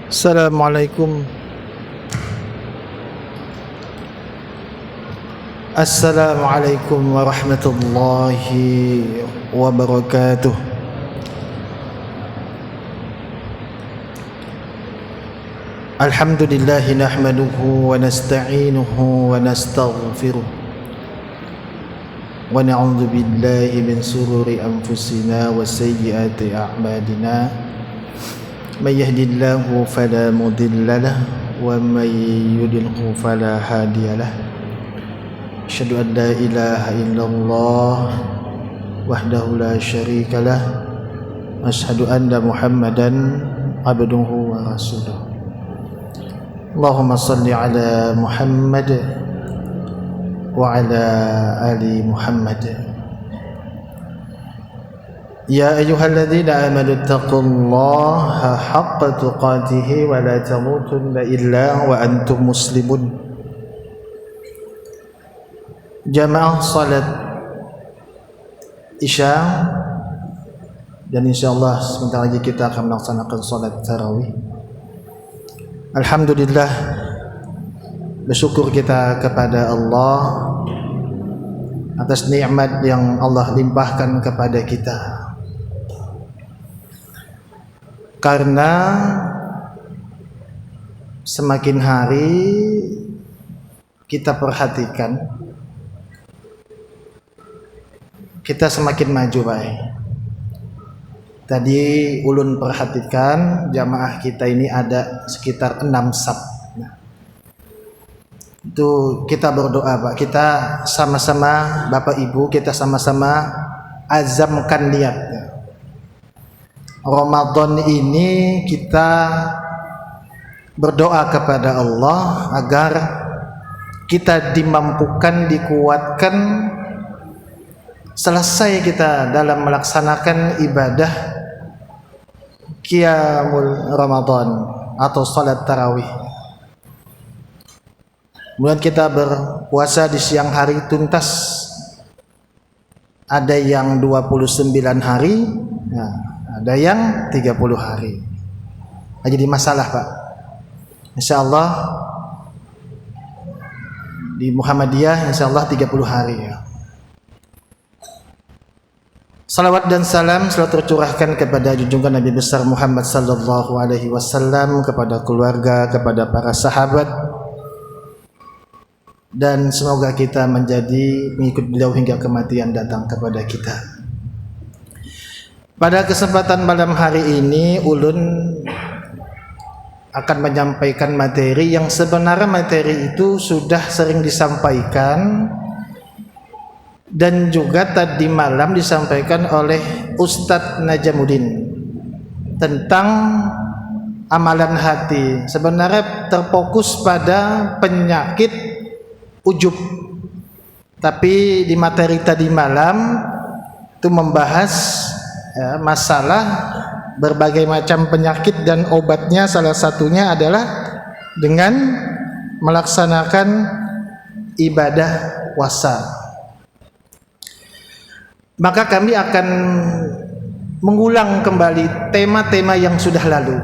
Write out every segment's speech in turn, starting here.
Assalamualaikum. Assalamualaikum warahmatullahi wabarakatuh. Alhamdulillahi nahmaduhu wa nasta'inuhu wa nastaghfiruh wa na'udzu billahi min sururi anfusina wa sayyiati a'malina. May yahdihillahu fala mudilla lahu wa may yudlilhu fala hadiyalah. Asyhadu an la ilaha illallah wahdahu la syarikalah wa asyhadu anna Muhammadan abduhu wa rasuluh. Allahumma salli ala Muhammad wa ala ali Muhammad. Ya ayyuhalladzina amanu taqullaha haqqa tuqatih wa la tamutunna illa wa antum muslimun. Jamaah salat Isya, dan insyaallah sebentar lagi kita akan melaksanakan salat tarawih. Alhamdulillah, bersyukur kita kepada Allah atas nikmat yang Allah limpahkan kepada kita. Karena semakin hari kita perhatikan, kita semakin maju, baik. Tadi ulun perhatikan jamaah kita ini ada sekitar 6 saf. Itu kita berdoa, Pak. Kita sama-sama, Bapak Ibu, kita sama-sama azamkan niat. Ramadan ini kita berdoa kepada Allah agar kita dimampukan, dikuatkan, selesai kita dalam melaksanakan ibadah Qiyamul Ramadan atau salat tarawih. Kemudian kita berpuasa di siang hari tuntas. Ada yang 29 hari, nah, ada yang 30 hari. Nah, jadi masalah, Pak. Insyaallah di Muhammadiyah insyaallah 30 hari ya. Salawat dan salam selalu tercurahkan kepada junjungan Nabi besar Muhammad sallallahu alaihi wasallam, kepada keluarga, kepada para sahabat, dan semoga kita menjadi mengikut beliau hingga kematian datang kepada kita. Pada kesempatan malam hari ini ulun akan menyampaikan materi yang sebenarnya materi itu sudah sering disampaikan dan juga tadi malam disampaikan oleh Ustadz Najamuddin tentang amalan hati. Sebenarnya terfokus pada penyakit ujub, tapi di materi tadi malam itu membahas masalah berbagai macam penyakit dan obatnya. Salah satunya adalah dengan melaksanakan ibadah puasa. Maka kami akan mengulang kembali tema-tema yang sudah lalu,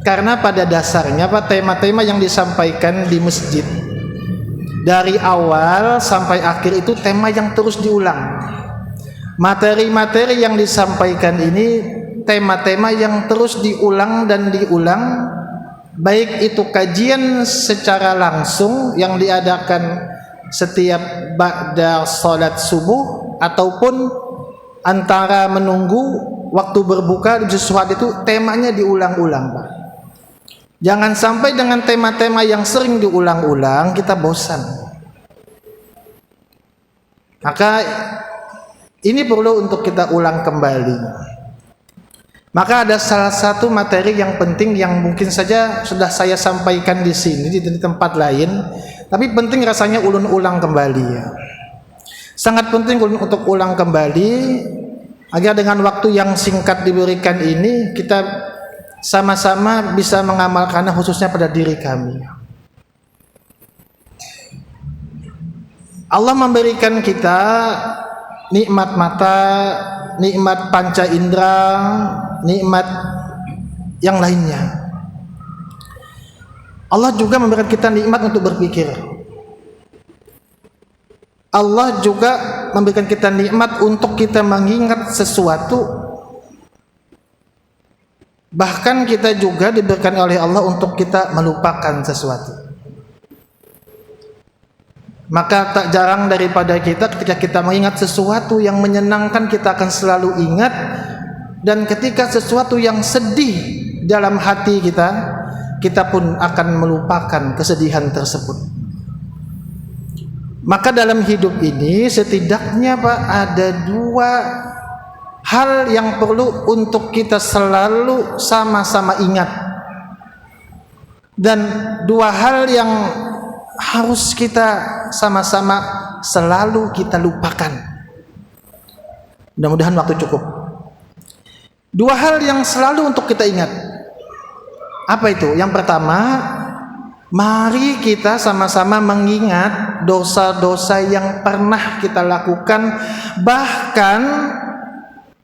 karena pada dasarnya Pak, tema-tema yang disampaikan di masjid dari awal sampai akhir itu tema yang terus diulang. Materi-materi yang disampaikan ini tema-tema yang terus diulang dan diulang, baik itu kajian secara langsung yang diadakan setiap ba'da salat subuh ataupun antara menunggu waktu berbuka di sesuatu, itu temanya diulang-ulang, Pak. Jangan sampai dengan tema-tema yang sering diulang-ulang kita bosan. Maka ini perlu untuk kita ulang kembali. Maka ada salah satu materi yang penting yang mungkin saja sudah saya sampaikan di sini di tempat lain, tapi penting rasanya ulun ulang kembali ya. Sangat penting untuk ulang kembali agar dengan waktu yang singkat diberikan ini kita sama-sama bisa mengamalkannya, khususnya pada diri kami. Allah memberikan kita nikmat mata, nikmat panca indera, nikmat yang lainnya. Allah juga memberikan kita nikmat untuk berpikir. Allah juga memberikan kita nikmat untuk kita mengingat sesuatu. Bahkan kita juga diberikan oleh Allah untuk kita melupakan sesuatu. Maka tak jarang daripada kita ketika kita mengingat sesuatu yang menyenangkan, kita akan selalu ingat. Dan ketika sesuatu yang sedih dalam hati kita, kita pun akan melupakan kesedihan tersebut. Maka dalam hidup ini setidaknya Pak, ada dua hal yang perlu untuk kita selalu sama-sama ingat, dan dua hal yang harus kita sama-sama selalu kita lupakan. Mudah-mudahan waktu cukup. Dua hal yang selalu untuk kita ingat. Apa itu? Yang pertama, mari kita sama-sama mengingat dosa-dosa yang pernah kita lakukan, bahkan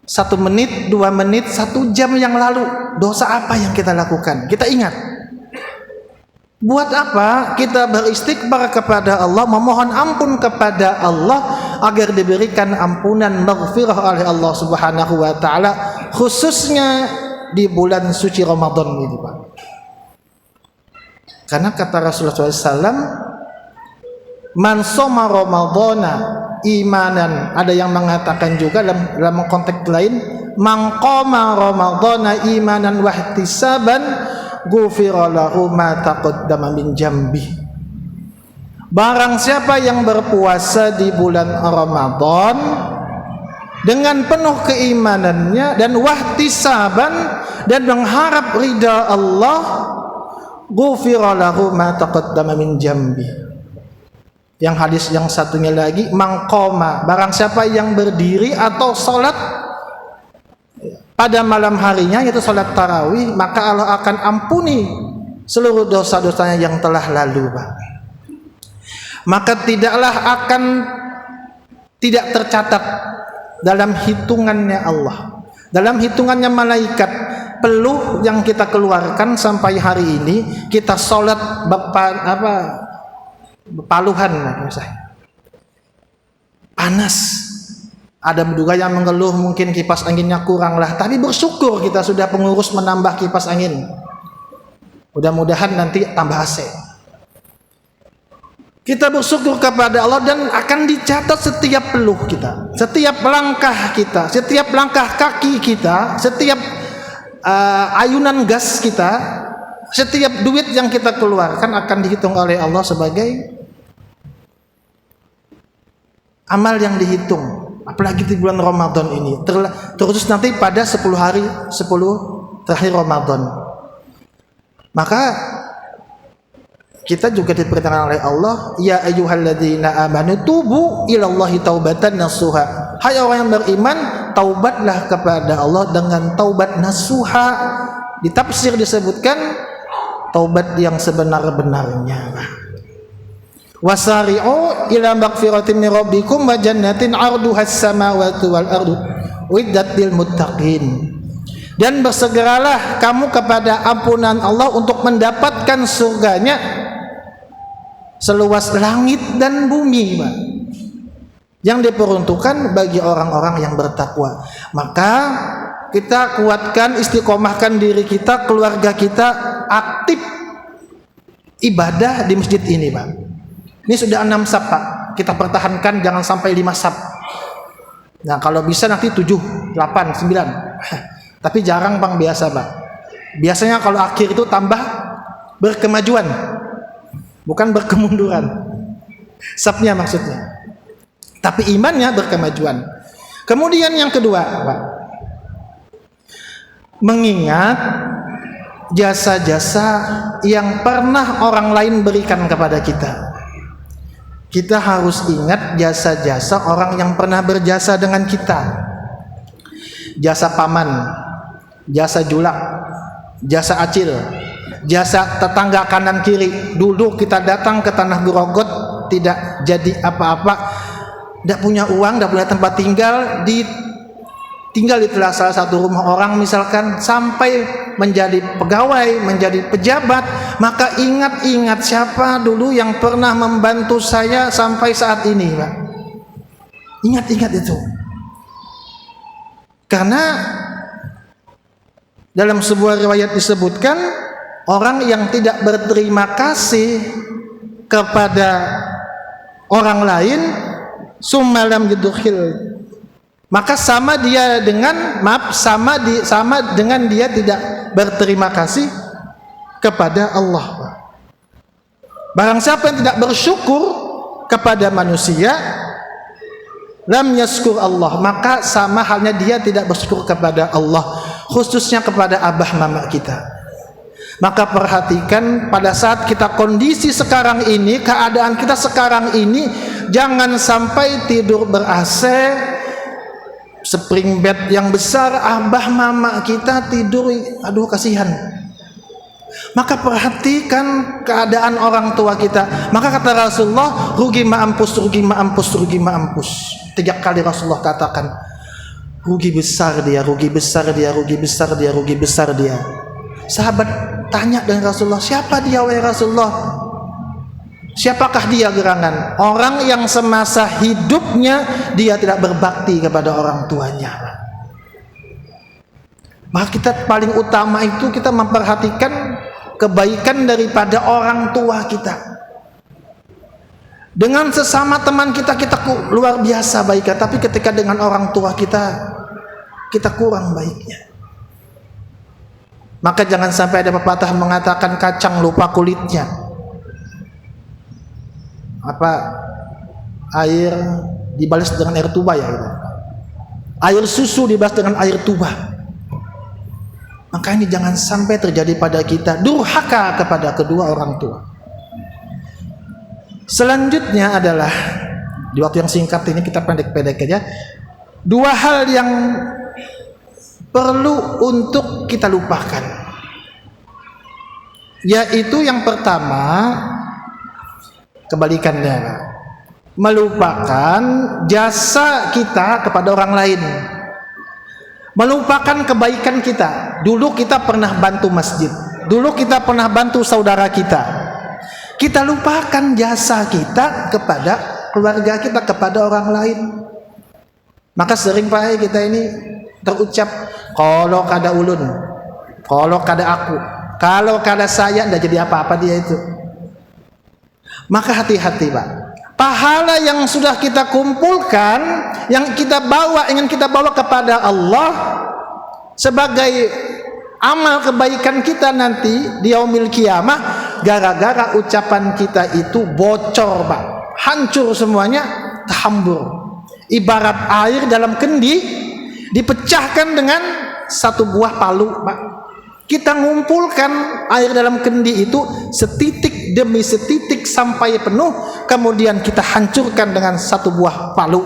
1 menit, 2 menit, 1 jam yang lalu. Dosa apa yang kita lakukan? Kita ingat. Buat apa kita beristighfar kepada Allah, memohon ampun kepada Allah agar diberikan ampunan maghfirah oleh Allah Subhanahu wa taala, khususnya di bulan suci Ramadan ini, Pak. Karena kata Rasulullah SAW, man shoma Ramadhana imanan, ada yang mengatakan juga dalam konteks lain, man qama Ramadhana imanan wa ihtisaban ghufira lahu ma taqaddama min jambi. Barang siapa yang berpuasa di bulan Ramadan dengan penuh keimanannya dan wahtisaban, dan mengharap ridha Allah, ghufira lahu ma taqaddama min jambi. Yang hadis yang satunya lagi, mangkoma, barang siapa yang berdiri atau sholat pada malam harinya, yaitu sholat tarawih, maka Allah akan ampuni seluruh dosa-dosanya yang telah lalu, Pak. Maka tidak tercatat dalam hitungannya Allah, dalam hitungannya malaikat, peluh yang kita keluarkan sampai hari ini, kita sholat paluhan, panas. Ada juga yang mengeluh mungkin kipas anginnya kurang lah, tapi bersyukur kita sudah pengurus menambah kipas angin. Mudah-mudahan nanti tambah AC. Kita bersyukur kepada Allah, dan akan dicatat setiap peluh kita, setiap langkah kita, setiap langkah kaki kita, setiap ayunan gas kita, setiap duit yang kita keluarkan akan dihitung oleh Allah sebagai amal yang dihitung. Apalagi di bulan Ramadan ini, terus nanti pada 10 hari 10 terakhir Ramadan. Maka kita juga diperintahkan oleh Allah, ya ayyuhalladzina amanu tubu ilallahi taubatan nasuha. Hai orang yang beriman, taubatlah kepada Allah dengan taubat nasuha. Di tafsir disebutkan taubat yang sebenar-benarnya. Wasari'u ila maghfiratin min rabbikum wa jannatin 'arduhas samawati wal ardu uiddat lil muttaqin. Dan bersegeralah kamu kepada ampunan Allah untuk mendapatkan surganya seluas langit dan bumi, Pak, yang diperuntukkan bagi orang-orang yang bertakwa. Maka kita kuatkan, istiqomahkan diri kita, keluarga kita aktif ibadah di masjid ini, Pak. Ini sudah 6 sab, Pak. Kita pertahankan jangan sampai 5 sab. Nah, kalau bisa nanti 7, 8, 9. Tapi jarang, Bang, biasa, Pak. Biasanya kalau akhir itu tambah berkemajuan, bukan berkemunduran. Sabnya maksudnya. Tapi imannya berkemajuan. Kemudian yang kedua, Pak, mengingat jasa-jasa yang pernah orang lain berikan kepada kita. Kita harus ingat jasa-jasa orang yang pernah berjasa dengan kita. Jasa paman, jasa julak, jasa acil, jasa tetangga kanan kiri. Dulu kita datang ke Tanah Grogot tidak jadi apa-apa, tidak punya uang, tidak punya tempat tinggal, tinggal di salah satu rumah orang misalkan, sampai menjadi pegawai, menjadi pejabat, maka ingat-ingat siapa dulu yang pernah membantu saya sampai saat ini, Pak. Ingat-ingat itu. Karena dalam sebuah riwayat disebutkan, orang yang tidak berterima kasih kepada orang lain, summalam yudkhil, maka sama dia dengan sama dengan dia tidak berterima kasih kepada Allah. Barang siapa yang tidak bersyukur kepada manusia, lam yaskur Allah, maka sama halnya dia tidak bersyukur kepada Allah, khususnya kepada abah mama kita. Maka perhatikan pada saat kita kondisi sekarang ini, keadaan kita sekarang ini, jangan sampai tidur ber-AC, spring bed yang besar, abah mama kita tidur, aduh kasihan. Maka perhatikan keadaan orang tua kita. Maka kata Rasulullah, rugi ma'ampus, rugi ma'ampus, rugi ma'ampus. 3 kali Rasulullah katakan, rugi besar dia, rugi besar dia, rugi besar dia, rugi besar dia. Sahabat tanya dengan Rasulullah, siapa dia wahai Rasulullah? Siapakah dia gerangan? Orang yang semasa hidupnya dia tidak berbakti kepada orang tuanya. Maka kita paling utama itu kita memperhatikan kebaikan daripada orang tua kita. Dengan sesama teman kita luar biasa baiknya, tapi ketika dengan orang tua kita kurang baiknya. Maka jangan sampai ada pepatah mengatakan kacang lupa kulitnya. Apa, air dibalas dengan air tuba ya gitu. Air susu dibalas dengan air tuba. Maka ini jangan sampai terjadi pada kita, durhaka kepada kedua orang tua. Selanjutnya adalah, di waktu yang singkat ini kita pendek-pendek aja, 2 hal yang perlu untuk kita lupakan, yaitu yang pertama, kebalikannya, melupakan jasa kita kepada orang lain, melupakan kebaikan kita. Dulu kita pernah bantu masjid, dulu kita pernah bantu saudara kita lupakan jasa kita kepada keluarga kita, kepada orang lain. Maka sering Pak kita ini terucap, kalau kada ulun, kalau kada aku, kalau kada saya, tidak jadi apa-apa dia itu. Maka hati-hati Pak, pahala yang sudah kita kumpulkan, yang kita bawa, ingin kita bawa kepada Allah sebagai amal kebaikan kita nanti di yaumil kiamah, gara-gara ucapan kita itu bocor Pak, hancur semuanya, terhambur. Ibarat air dalam kendi dipecahkan dengan satu buah palu Pak. Kita ngumpulkan air dalam kendi itu setitik demi setitik sampai penuh, kemudian kita hancurkan dengan satu buah palu.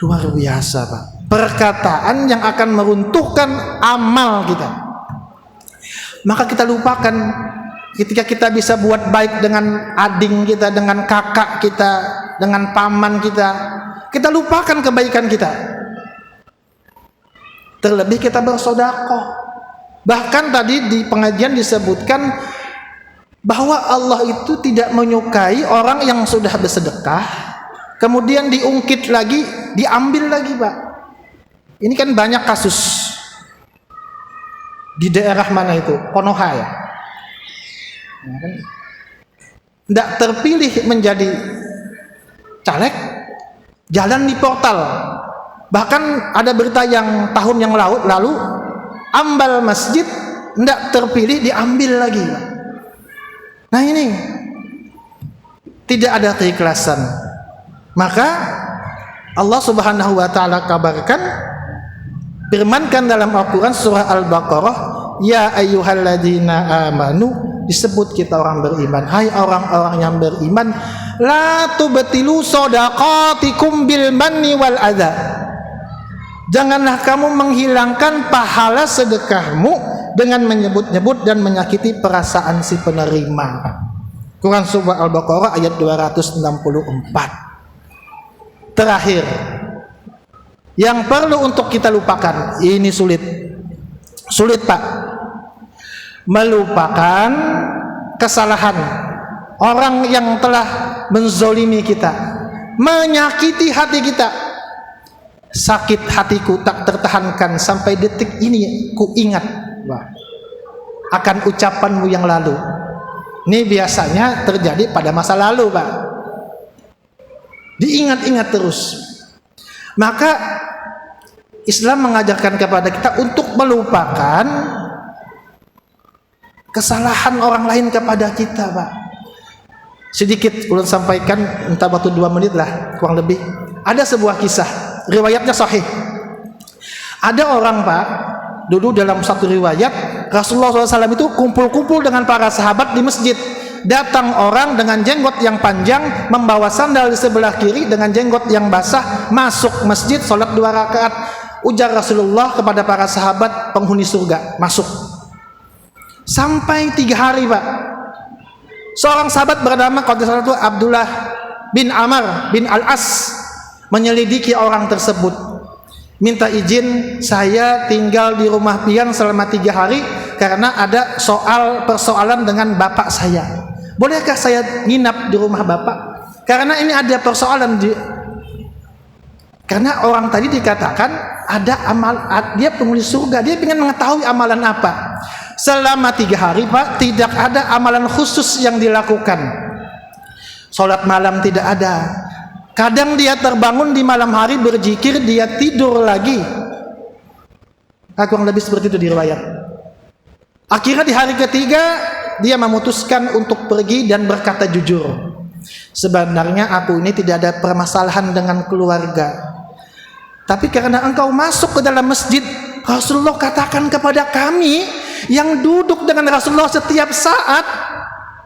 Luar biasa Pak, perkataan yang akan meruntuhkan amal kita. Maka kita lupakan ketika kita bisa buat baik dengan ading kita, dengan kakak kita, dengan paman kita lupakan kebaikan kita. Terlebih kita bersedekah. Bahkan tadi di pengajian disebutkan bahwa Allah itu tidak menyukai orang yang sudah bersedekah kemudian diungkit lagi, diambil lagi Pak. Ini kan banyak kasus di daerah mana itu, Konoha ya, tidak terpilih menjadi caleg, jalan di portal. Bahkan ada berita yang tahun yang lalu ambal masjid, tidak terpilih, diambil lagi. Nah ini tidak ada keikhlasan. Maka Allah Subhanahu wa taala kabarkan, firmankan dalam Al-Quran surah Al-Baqarah, ya ayyuhalladzina amanu, disebut kita orang beriman, hai orang-orang yang beriman, la tubtilu shadaqatikum bil manni wal adza, janganlah kamu menghilangkan pahala sedekahmu dengan menyebut-nyebut dan menyakiti perasaan si penerima. Quran surah Al-Baqarah ayat 264. Terakhir, yang perlu untuk kita lupakan. Ini sulit Pak, melupakan kesalahan orang yang telah menzolimi kita, menyakiti hati kita. Sakit hatiku tak tertahankan sampai detik ini ku ingat akan ucapanmu yang lalu. Ini biasanya terjadi pada masa lalu Pak, diingat-ingat terus. Maka Islam mengajarkan kepada kita untuk melupakan kesalahan orang lain kepada kita Pak. Sedikit ulun sampaikan, entah waktu 2 menit lah kurang lebih. Ada sebuah kisah, riwayatnya sahih. Ada orang Pak, dulu dalam satu riwayat Rasulullah SAW itu kumpul-kumpul dengan para sahabat di masjid. Datang orang dengan jenggot yang panjang, membawa sandal di sebelah kiri dengan jenggot yang basah, masuk masjid, sholat 2 rakaat. Ujar Rasulullah kepada para sahabat, penghuni surga, masuk. Sampai 3 hari Pak. Seorang sahabat bernama itu Abdullah bin Amr bin Al-As menyelidiki orang tersebut, minta izin, saya tinggal di rumah pian selama 3 hari karena ada persoalan dengan bapak saya. Bolehkah saya nginap di rumah bapak? Karena ini ada persoalan karena orang tadi dikatakan ada dia penghuni surga, dia ingin mengetahui amalan apa. Selama 3 hari Pak, tidak ada amalan khusus yang dilakukan. Sholat malam tidak ada. Kadang dia terbangun di malam hari berzikir, dia tidur lagi. Kurang lebih seperti itu di riwayat. Akhirnya di hari ketiga dia memutuskan untuk pergi dan berkata jujur, sebenarnya aku ini tidak ada permasalahan dengan keluarga, tapi karena engkau masuk ke dalam masjid, Rasulullah katakan kepada kami yang duduk dengan Rasulullah setiap saat,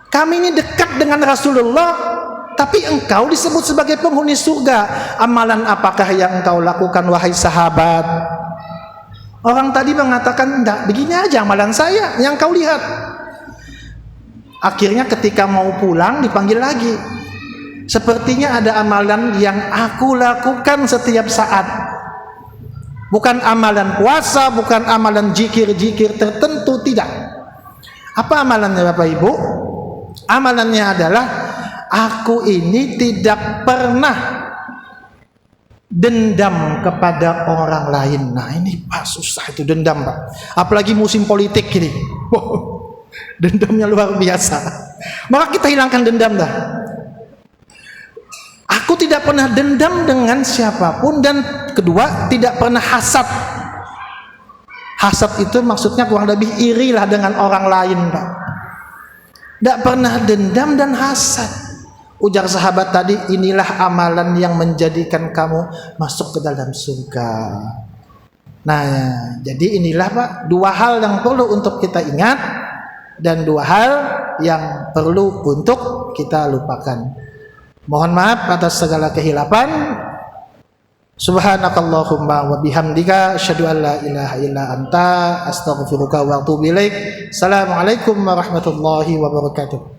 kami ini dekat dengan Rasulullah, tapi engkau disebut sebagai penghuni surga. Amalan apakah yang engkau lakukan wahai sahabat? Orang tadi mengatakan, enggak, begini aja amalan saya yang kau lihat. Akhirnya ketika mau pulang dipanggil lagi, sepertinya ada amalan yang aku lakukan setiap saat. Bukan amalan puasa, bukan amalan jikir-jikir tertentu, tidak. Apa amalannya Bapak Ibu? Amalannya adalah aku ini tidak pernah dendam kepada orang lain. Nah ini Pak, susah itu dendam Pak, apalagi musim politik gini. Dendamnya luar biasa. Maka kita hilangkan dendam dah. Aku tidak pernah dendam dengan siapapun, dan kedua tidak pernah hasad. Hasad itu maksudnya kurang lebih irilah dengan orang lain Pak. Tidak pernah dendam dan hasad. Ujar sahabat tadi, inilah amalan yang menjadikan kamu masuk ke dalam surga. Nah, jadi inilah Pak, 2 hal yang perlu untuk kita ingat dan 2 hal yang perlu untuk kita lupakan. Mohon maaf atas segala kehilapan. Subhanakallahumma wa bihamdika asyhadu an la ilaha illa anta astaghfiruka wa atubu ilaik. Assalamualaikum warahmatullahi wabarakatuh.